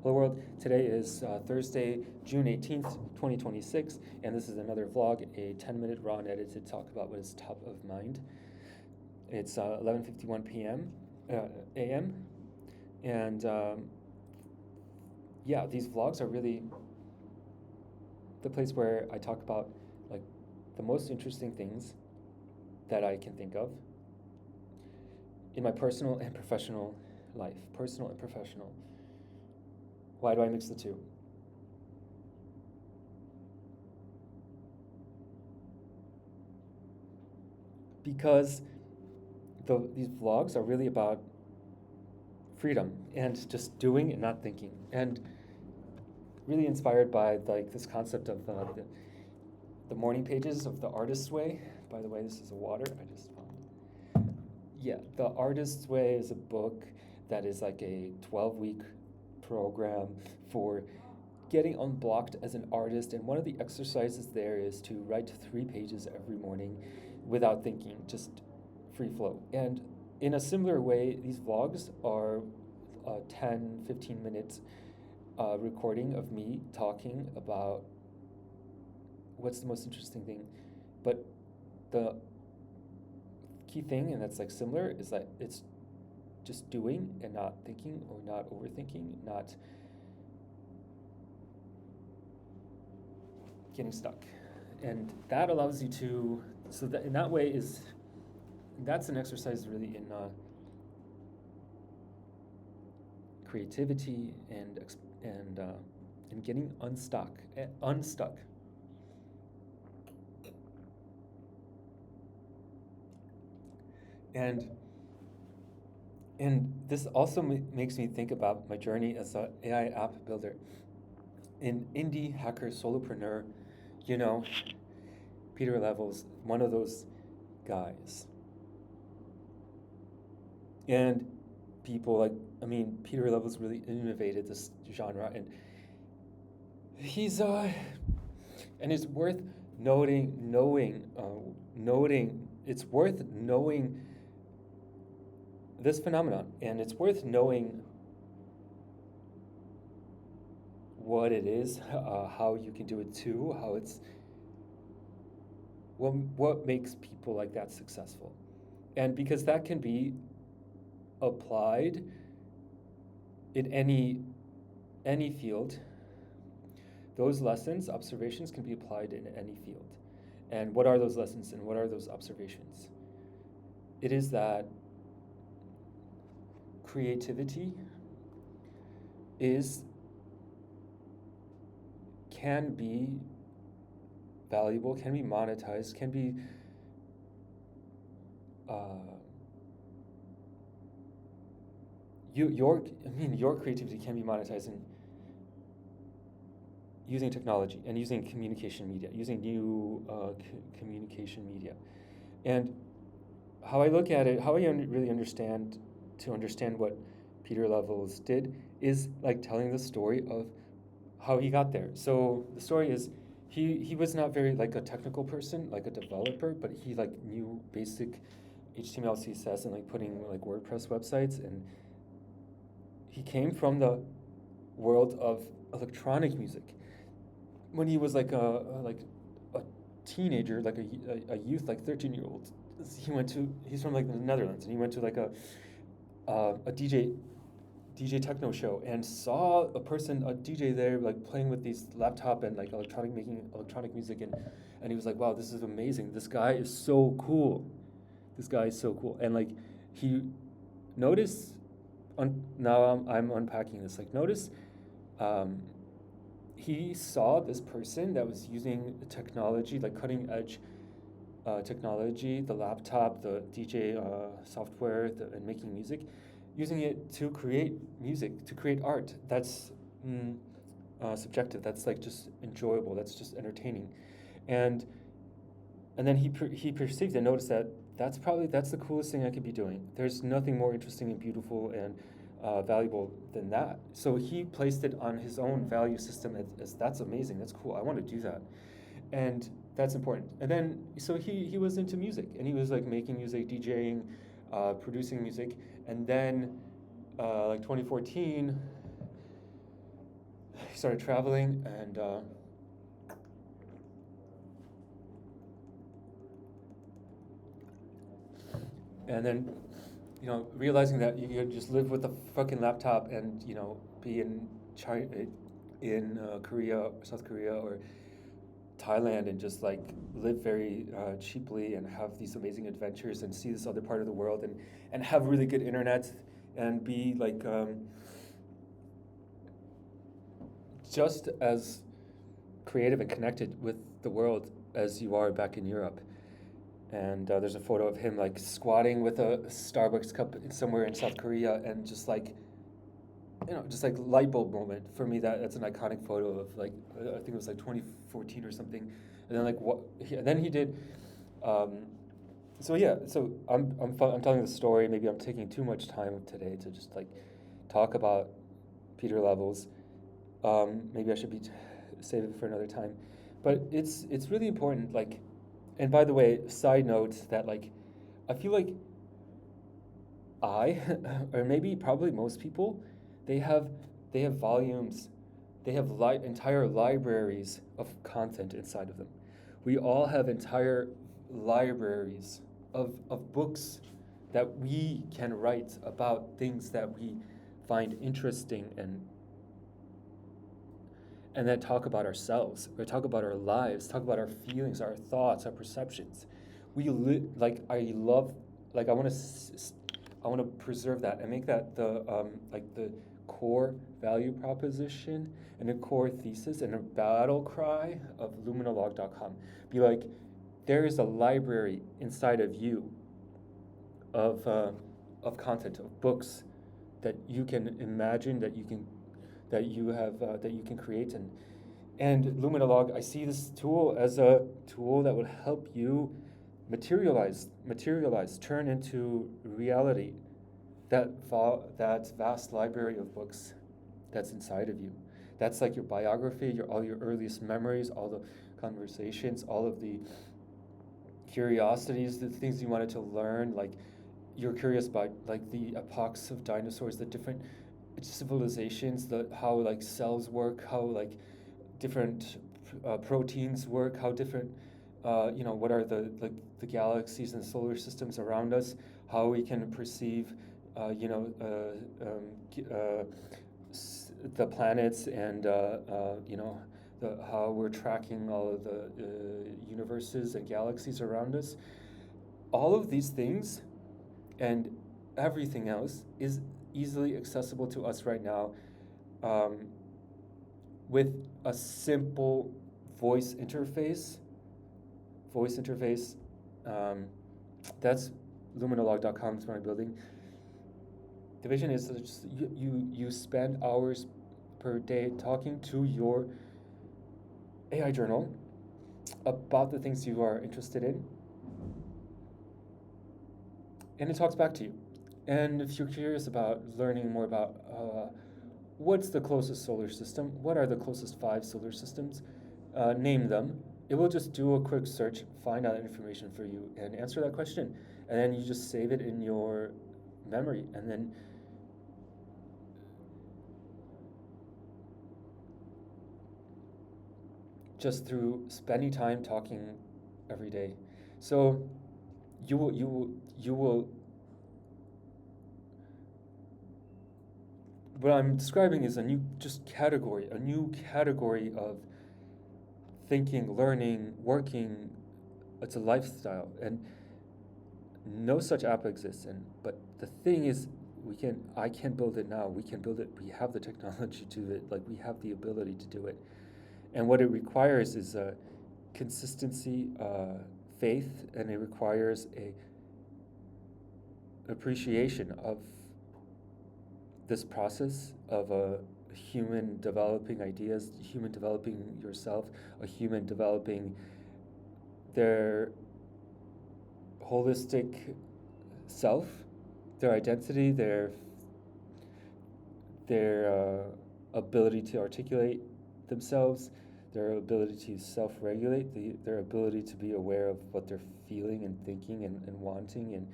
Hello world, today is Thursday, June 18th, 2026, and this is another vlog, a 10-minute raw and edited talk about what is top of mind. It's 11:51 p.m. a.m. and yeah, these vlogs are really the place where I talk about like the most interesting things that I can think of in my personal and professional life. Personal and professional. Why do I mix the two? Because these vlogs are really about freedom and just doing and not thinking, and really inspired by like this concept of the morning pages of The Artist's Way. By the way, this is a water I just found. Yeah, The Artist's Way is a book that is like a 12-week program for getting unblocked as an artist, and one of the exercises there is to write 3 pages every morning without thinking, just free flow. And in a similar way, these vlogs are 10-15 minutes recording of me talking about what's the most interesting thing. But the key thing, and that's like similar, is that it's just doing and not thinking or not overthinking, not getting stuck. And that allows you to, so that in that way that's an exercise really in creativity and getting unstuck. And this also makes me think about my journey as an AI app builder, an indie hacker solopreneur. You know, Peter Level's one of those guys. And people like, Peter Level's really innovated this genre, and he's and it's worth noting it's worth knowing this phenomenon, and it's worth knowing what it is, how you can do it too, how it's what makes people like that successful. And because that can be applied in any field, those lessons, observations can be applied in any field. And what are those lessons and what are those observations? It is that creativity can be valuable, can be monetized, can be your creativity can be monetized in using technology and using communication media, using new communication media. And how I look at it, how I really understand what Peter Levels did is like telling the story of how he got there. So the story is he was not very like a technical person, like a developer, but he like knew basic HTML, CSS, and like putting like WordPress websites, and he came from the world of electronic music. When he was like a teenager, like a youth, like 13-year-old, he's from like the Netherlands, and he went to like a DJ techno show and saw a DJ there like playing with these laptop and like making electronic music, and he was like, wow, this is amazing. This guy is so cool. And like he noticed now I'm unpacking this. Like notice he saw this person that was using technology, like cutting edge technology, the laptop, the DJ software, and making music, using it to create music, to create art. That's subjective. That's like just enjoyable. That's just entertaining, and then he perceived and noticed that that's the coolest thing I could be doing. There's nothing more interesting and beautiful and valuable than that. So he placed it on his own value system as that's amazing. That's cool. I want to do that, and that's important. And then so he was into music, and he was like making music, DJing, producing music, and then like 2014, he started traveling, and then, realizing that you could just live with a fucking laptop and, be in China, in Korea, South Korea, or Thailand, and just like live very cheaply and have these amazing adventures and see this other part of the world, and have really good internet and be like just as creative and connected with the world as you are back in Europe. And there's a photo of him like squatting with a Starbucks cup somewhere in South Korea, and just like, just like light bulb moment for me. That's an iconic photo of like, I think it was like 2014 or something. And then like and then he did. So yeah, so I'm telling the story. Maybe I'm taking too much time today to just like talk about Peter Levels. Maybe I should save it for another time. But it's really important. Like, and by the way, side note that like, I feel like or maybe probably most people, they have volumes, they have entire libraries of content inside of them. We all have entire libraries of books that we can write about things that we find interesting, and then talk about ourselves, or talk about our lives, talk about our feelings, our thoughts, our perceptions. Like, I love, like, I want to preserve that and make that the core value proposition and a core thesis and a battle cry of luminalog.com. Be like, there is a library inside of you of content, of books that you can imagine, that you can create. And Luminalog, I see this tool as a tool that would help you materialize, turn into reality that vast library of books that's inside of you. That's like your biography, all your earliest memories, all the conversations, all of the curiosities, the things you wanted to learn. Like, you're curious about like the epochs of dinosaurs, the different civilizations, how like cells work, how like different proteins work, how different what are the galaxies and solar systems around us, how we can perceive the planets, and how we're tracking all of the universes and galaxies around us. All of these things and everything else is easily accessible to us right now, with a simple voice interface. That's luminalog.com. It's my building. The vision is that you spend hours per day talking to your AI journal about the things you are interested in, and it talks back to you. And if you're curious about learning more about what's the closest solar system, what are the closest 5 solar systems, name them, it will just do a quick search, find out information for you, and answer that question. And then you just save it in your memory, and then just through spending time talking every day. So you will what I'm describing is a new category of thinking, learning, working. It's a lifestyle, and no such app exists. But the thing is, I can build it now. We can build it. We have the technology to do it. Like, we have the ability to do it. And what it requires is consistency, faith, and it requires a appreciation of this process of a human developing ideas, human developing yourself, a human developing their holistic self, their identity, their ability to articulate themselves, their ability to self-regulate, their ability to be aware of what they're feeling and thinking and wanting and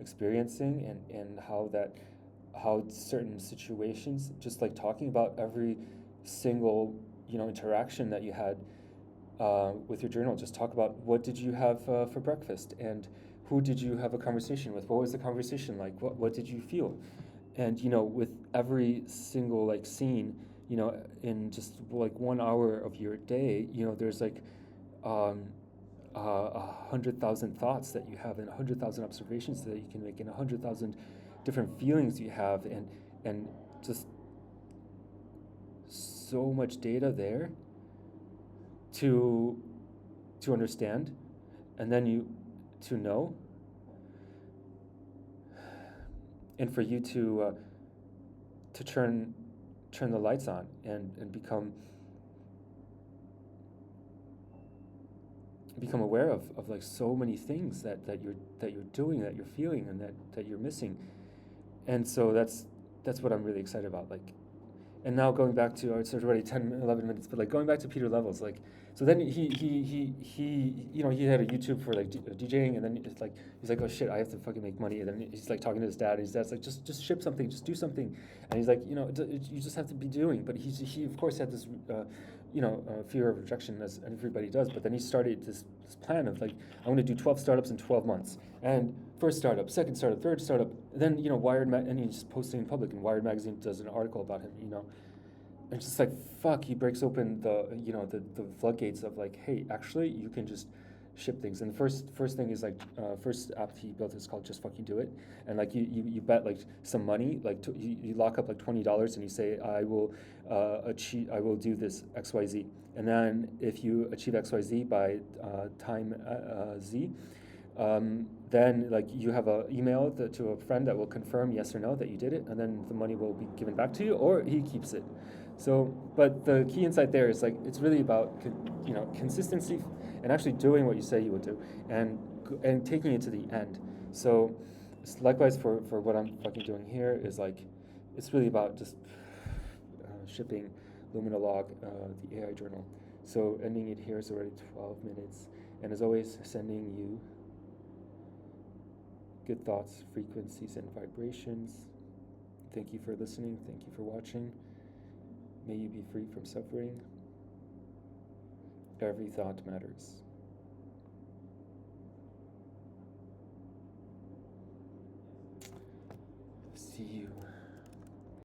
experiencing, and how certain situations, just like talking about every single, interaction that you had with your journal. Just talk about what did you have for breakfast, and who did you have a conversation with? What was the conversation like? What did you feel? And with every single like scene, in just like 1 hour of your day, there's like um, 100,000 thoughts that you have, and 100,000 observations that you can make, and 100,000 different feelings you have, and just so much data there to understand, and then you to know, and for you to turn the lights on and become aware of like so many things that you're doing, that you're feeling, and that you're missing. And so that's what I'm really excited about. Like, and now going back to, it's already 10, 11 minutes, but like going back to Peter Levels, like, so then he had a YouTube for like DJing, and then it's like, he's like, oh shit, I have to fucking make money. And then he's like talking to his dad, and his dad's like, just ship something, just do something. And he's like, you just have to be doing. But he of course had this, fear of rejection, as everybody does. But then he started this plan of like, I want to do 12 startups in 12 months. And first startup, second startup, third startup, then and he's posting in public, and Wired magazine does an article about him, and it's just like, fuck, he breaks open the floodgates of like, hey, actually you can just ship things. And the first thing is like, first app he built is called Just Fucking Do It. And like you bet like some money, like you lock up like $20, and you say, I will do this XYZ. And then if you achieve XYZ by time Z, then like you have an email to a friend that will confirm yes or no that you did it, and then the money will be given back to you, or he keeps it. So, but the key insight there is like, it's really about consistency, and actually doing what you say you would do, and taking it to the end. So likewise for what I'm fucking doing here is like, it's really about just shipping Luminolog, the AI journal. So ending it here is already 12 minutes, and as always, sending you good thoughts, frequencies, and vibrations. Thank you for listening. Thank you for watching. May you be free from suffering. Every thought matters. See you.